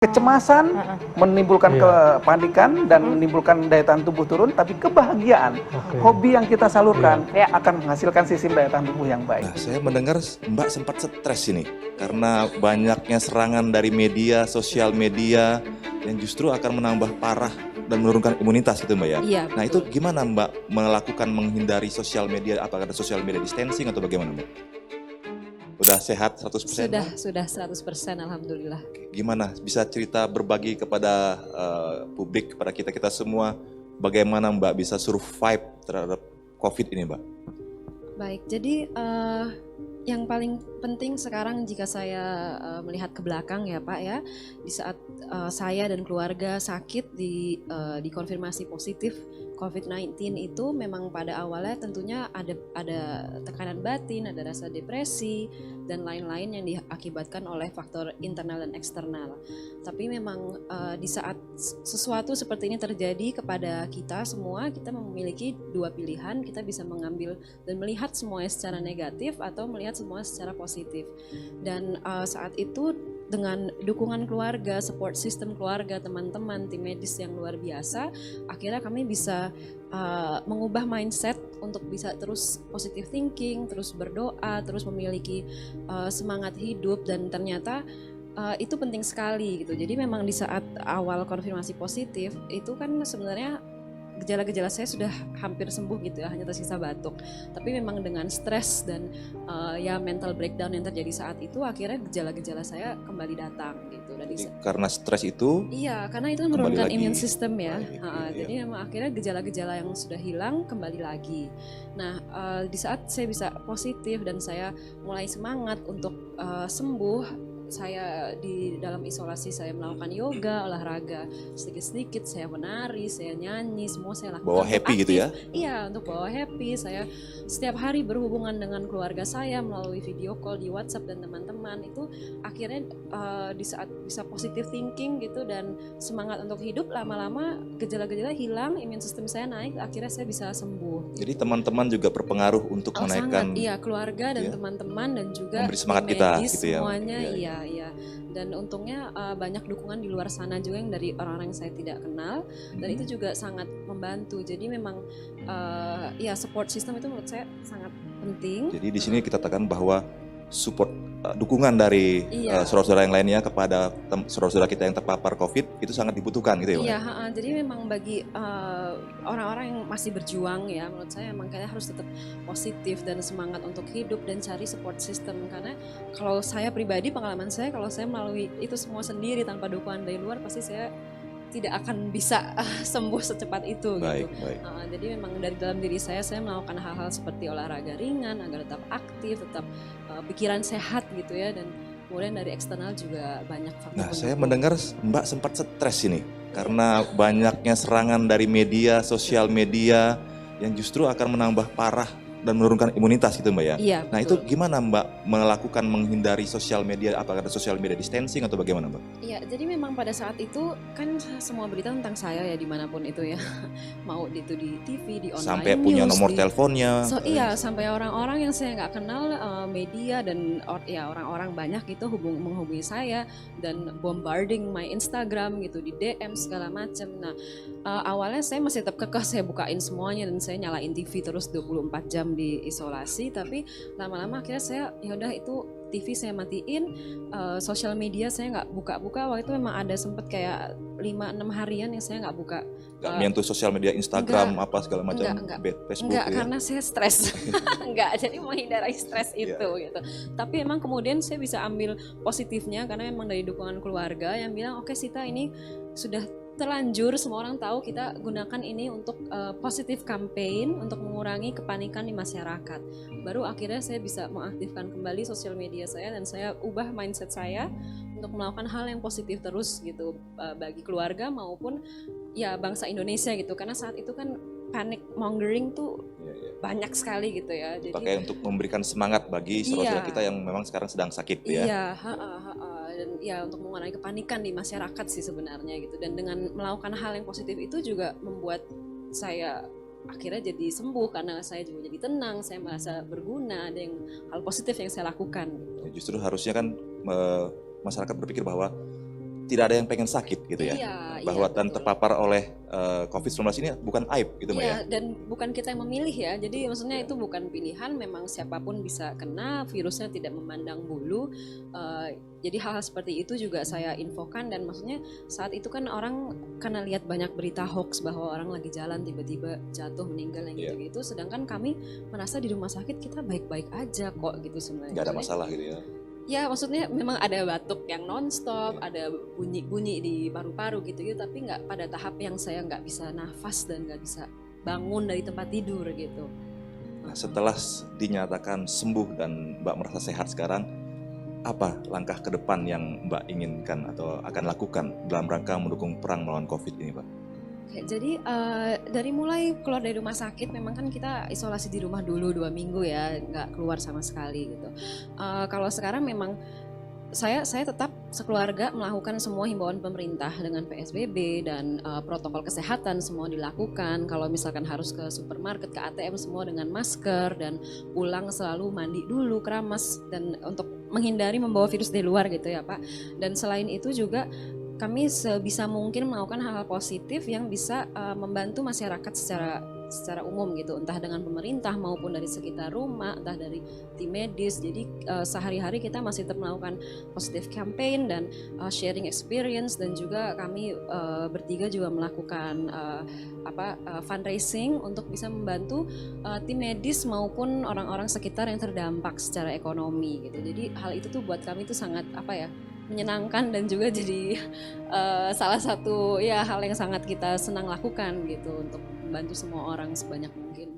Kecemasan menimbulkan kepanikan dan menimbulkan daya tahan tubuh turun, tapi kebahagiaan, hobi yang kita salurkan akan menghasilkan sistem daya tahan tubuh yang baik. Nah, saya mendengar Mbak sempat stres ini karena banyaknya serangan dari media, sosial media yang justru akan menambah parah dan menurunkan imunitas gitu Mbak ya. Iya, nah itu gimana Mbak melakukan menghindari sosial media, apakah ada sosial media distancing atau bagaimana Mbak? Udah sehat 100%? Sudah 100% alhamdulillah. Gimana bisa cerita berbagi kepada publik, kepada kita semua, bagaimana Mbak bisa survive terhadap COVID ini Mbak? Baik, jadi yang paling penting sekarang jika saya melihat ke belakang ya Pak ya, di saat saya dan keluarga sakit dikonfirmasi positif COVID-19 itu memang pada awalnya tentunya ada tekanan batin, ada rasa depresi dan lain-lain yang diakibatkan oleh faktor internal dan eksternal. Tapi memang di saat sesuatu seperti ini terjadi kepada kita semua, kita memiliki dua pilihan, kita bisa mengambil dan melihat semuanya secara negatif atau melihat semua secara positif. Dan saat itu dengan dukungan keluarga, support system keluarga, teman-teman, tim medis yang luar biasa, akhirnya kami bisa mengubah mindset untuk bisa terus positive thinking, terus berdoa, terus memiliki semangat hidup, dan ternyata itu penting sekali gitu. Jadi memang di saat awal konfirmasi positif itu kan sebenarnya gejala-gejala saya sudah hampir sembuh gitu ya, hanya tersisa batuk. Tapi memang dengan stres dan ya mental breakdown yang terjadi saat itu, akhirnya gejala-gejala saya kembali datang gitu. Dan karena stres itu? Iya, karena itu menurunkan imun sistem ya. Baik, jadi memang akhirnya gejala-gejala yang sudah hilang kembali lagi. Nah, di saat saya bisa positif dan saya mulai semangat untuk sembuh, saya di dalam isolasi saya melakukan yoga, olahraga, sedikit-sedikit saya menari, saya nyanyi, semua saya lakukan. Bawa happy aktif. gitu ya? Iya, untuk bawa happy. Saya setiap hari berhubungan dengan keluarga saya melalui video call di WhatsApp dan teman-teman. Itu akhirnya di saat bisa positive thinking gitu dan semangat untuk hidup, lama-lama gejala-gejala hilang, imun sistem saya naik, akhirnya saya bisa sembuh. Jadi teman-teman juga berpengaruh untuk menaikkan. Sangat, iya, keluarga dan teman-teman dan juga memberi semangat kita gitu ya. Semuanya iya. Dan untungnya banyak dukungan di luar sana juga yang dari orang-orang yang saya tidak kenal, dan itu juga sangat membantu. Jadi memang ya support system itu menurut saya sangat penting. Jadi di sini kita katakan bahwa support dukungan dari saudara-saudara yang lainnya kepada saudara-saudara kita yang terpapar COVID itu sangat dibutuhkan gitu ya. Iya, jadi memang bagi orang-orang yang masih berjuang ya, menurut saya emang kayaknya harus tetap positif dan semangat untuk hidup dan cari support system. Karena kalau saya pribadi, pengalaman saya, kalau saya melalui itu semua sendiri tanpa dukungan dari luar, pasti saya tidak akan bisa sembuh secepat itu gitu. Jadi memang dari dalam diri saya melakukan hal-hal seperti olahraga ringan agar tetap aktif, tetap pikiran sehat gitu ya, dan kemudian dari eksternal juga banyak faktor. Nah, saya mendengar Mbak sempat stres ini karena banyaknya serangan dari media, sosial media yang justru akan menambah parah dan menurunkan imunitas gitu Mbak ya. Iya, nah betul. Itu gimana Mbak melakukan menghindari sosial media, apakah ada sosial media distancing atau bagaimana Mbak? Iya, jadi memang pada saat itu kan semua berita tentang saya ya dimanapun itu ya, mau itu di TV, di online sampai news, punya nomor teleponnya. Iya, sampai orang-orang yang saya nggak kenal, media dan orang-orang banyak gitu menghubungi saya dan bombarding my Instagram gitu, di DM segala macam. Nah, awalnya saya masih tetap kekeh, saya bukain semuanya dan saya nyalain TV terus 24 jam di isolasi, tapi lama-lama akhirnya saya yaudah itu TV saya matiin, sosial media saya nggak buka-buka. Waktu itu memang ada sempet kayak 5-6 harian yang saya nggak buka. Nggak menyentuh sosial media, Instagram, apa segala macam, Facebook enggak, ya? karena saya stres. Enggak, jadi menghindari stres itu gitu. Tapi emang kemudian saya bisa ambil positifnya karena memang dari dukungan keluarga yang bilang, oke Sita, ini sudah terlanjur, semua orang tahu, kita gunakan ini untuk positive campaign untuk mengurangi kepanikan di masyarakat. Baru akhirnya saya bisa mengaktifkan kembali sosial media saya dan saya ubah mindset saya untuk melakukan hal yang positif terus gitu, bagi keluarga maupun ya bangsa Indonesia gitu. Karena saat itu kan panic mongering tuh banyak sekali gitu ya. Pakai untuk memberikan semangat bagi saudara kita yang memang sekarang sedang sakit ya. Iya, dan ya untuk mengurangi kepanikan di masyarakat sih sebenarnya gitu. Dan dengan melakukan hal yang positif itu juga membuat saya akhirnya jadi sembuh karena saya juga jadi tenang, saya merasa berguna, ada yang hal positif yang saya lakukan. Justru harusnya kan masyarakat berpikir bahwa tidak ada yang pengen sakit gitu ya. Iya, Bahwa iya, dan betul. terpapar oleh COVID-19 ini bukan aib gitu Mbak ya. Iya, dan bukan kita yang memilih ya. Jadi maksudnya itu bukan pilihan, memang siapapun bisa kena, virusnya tidak memandang bulu. Jadi hal-hal seperti itu juga saya infokan, dan maksudnya saat itu kan orang karena lihat banyak berita hoax bahwa orang lagi jalan tiba-tiba jatuh meninggal yang gitu-gitu, sedangkan kami merasa di rumah sakit kita baik-baik aja kok gitu sebenarnya. Nggak ada masalah gitu ya. Ya maksudnya memang ada batuk yang nonstop, ada bunyi-bunyi di paru-paru gitu-gitu, tapi nggak pada tahap yang saya nggak bisa nafas dan nggak bisa bangun dari tempat tidur gitu. Nah, setelah dinyatakan sembuh dan Mbak merasa sehat sekarang, apa langkah ke depan yang Mbak inginkan atau akan lakukan dalam rangka mendukung perang melawan COVID ini, Pak? Oke, jadi dari mulai keluar dari rumah sakit memang kan kita isolasi di rumah dulu 2 minggu ya, nggak keluar sama sekali gitu. Kalau sekarang memang saya tetap sekeluarga melakukan semua himbauan pemerintah dengan PSBB dan protokol kesehatan semua dilakukan. Kalau misalkan harus ke supermarket, ke ATM semua dengan masker, dan pulang selalu mandi dulu, keramas, dan untuk menghindari membawa virus dari luar gitu ya Pak. Dan selain itu juga kami sebisa mungkin melakukan hal-hal positif yang bisa membantu masyarakat secara umum gitu, entah dengan pemerintah maupun dari sekitar rumah, entah dari tim medis. Jadi sehari-hari kita masih tetap melakukan positive campaign dan sharing experience, dan juga kami bertiga juga melakukan fundraising untuk bisa membantu tim medis maupun orang-orang sekitar yang terdampak secara ekonomi gitu. Jadi hal itu tuh buat kami tuh sangat menyenangkan, dan juga jadi salah satu ya hal yang sangat kita senang lakukan gitu, untuk membantu semua orang sebanyak mungkin.